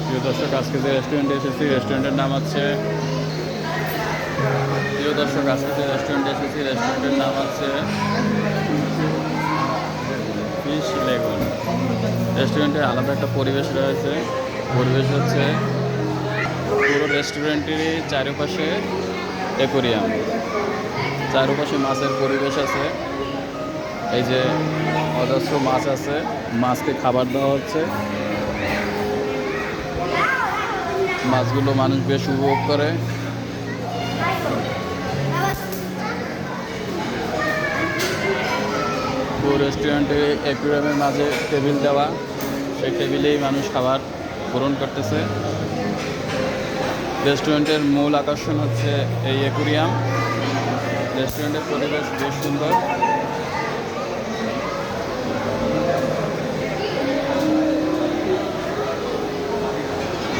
প্রিয় দর্শক, আজকে যে রেস্টুরেন্টে এসেছি, রেস্টুরেন্টের নাম হচ্ছে ফিশ লেগুন। রেস্টুরেন্টে আলাদা একটা পরিবেশ রয়েছে। পরিবেশ হচ্ছে পুরো রেস্টুরেন্টেরই চারপাশে অ্যাকোরিয়াম, চারপাশে মাছের পরিবেশ আছে। এই যে অজস্র মাছ আছে, মাছকে খাবার দেওয়া হচ্ছে। মাছগুলো মানুষ বেশ উপভোগ করে। পুরো রেস্টুরেন্টে অ্যাকুয়ারিয়ামের মাঝে টেবিল দেওয়া, সেই টেবিলেই মানুষ খাবার গ্রহণ করতেছে। রেস্টুরেন্টের মূল আকর্ষণ হচ্ছে এই অ্যাকুয়ারিয়াম। রেস্টুরেন্টের পরিবেশ বেশ সুন্দর।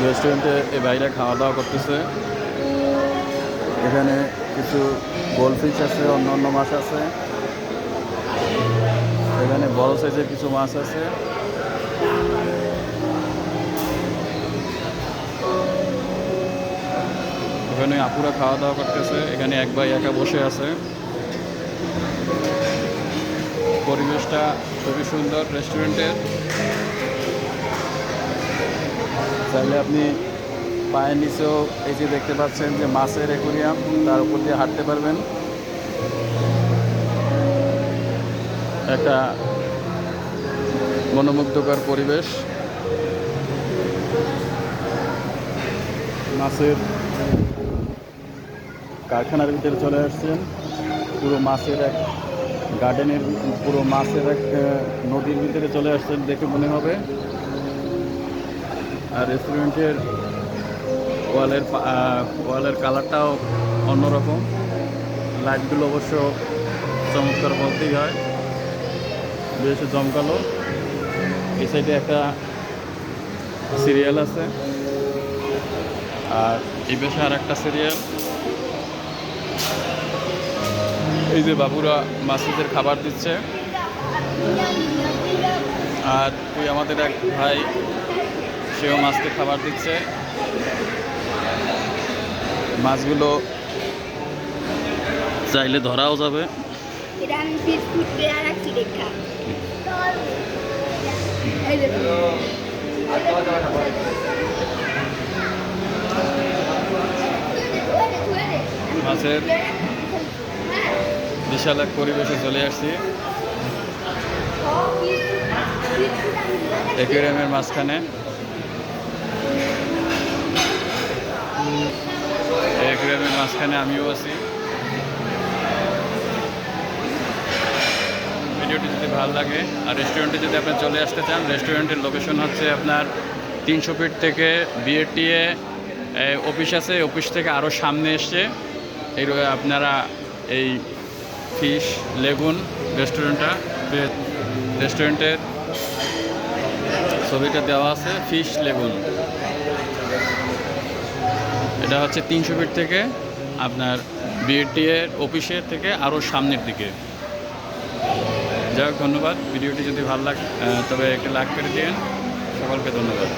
রেস্টুরেন্টে এই বাইরে খাওয়া দাওয়া করতেছে। এখানে কিছু গোলফিশ আছে, অন্য অন্য মাছ আছে। এখানে বড় সাইজের কিছু মাছ আছে। এখানে আপুরা খাওয়া দাওয়া করতেছে। এখানে এক ভাই একা বসে আছে। পরিবেশটা খুবই সুন্দর রেস্টুরেন্টের। চাইলে আপনি পায়ের নিচেও এই যে দেখতে পাচ্ছেন যে মাছের অ্যাকুয়ারিয়াম, তার উপর দিয়ে হাঁটতে পারবেন। একটা মনোমুগ্ধকর পরিবেশ। মাছের কারখানার ভিতরে চলে আসছেন। পুরো মাছের এক গার্ডেনের, পুরো মাছের এক নদীর ভিতরে চলে আসছেন দেখে মনে হবে। আর রেস্টুরেন্টের ওয়ালের কালারটাও অন্যরকম। লাইটগুলো অবশ্য চমৎকার বলতেই হয়, বেশ জমকালো। এই সাইডে একটা সিরিয়াল আছে, আর এই পাশে আর একটা সিরিয়াল। এই যে বাবুরা মাছদের খাবার দিচ্ছে, আর তুই আমাদের এক ভাই, সেও মাছকে খাবার দিচ্ছে। মাছগুলো চাইলে ধরাও যাবে। মাছের বিশাল এক পরিবেশে চলে আসছি। অ্যাকুয়ারিয়ামের মাঝখানে। অ্যাকুয়ারিয়ামের মাঝখানে আমিও আছি। ভিডিওটি যদি ভালো লাগে আর রেস্টুরেন্টে যদি আপনি চলে আসতে চান, রেস্টুরেন্টের লোকেশন হচ্ছে আপনার 300 ফিট থেকে বিএটিএ অফিস আছে, অফিস থেকে আরও সামনে এসছে এই আপনারা এই ফিশ লেগুন রেস্টুরেন্টের ছবিটা দেওয়া আছে। ফিশ লেগুন, এটা হচ্ছে 300 ফিট থেকে আপনার বিএটিএ অফিসের থেকে আরও সামনের দিকে। যাই হোক, ধন্যবাদ। ভিডিওটি যদি ভালো লাগে তবে একটা লাইক করে দিন। সকলকে ধন্যবাদ।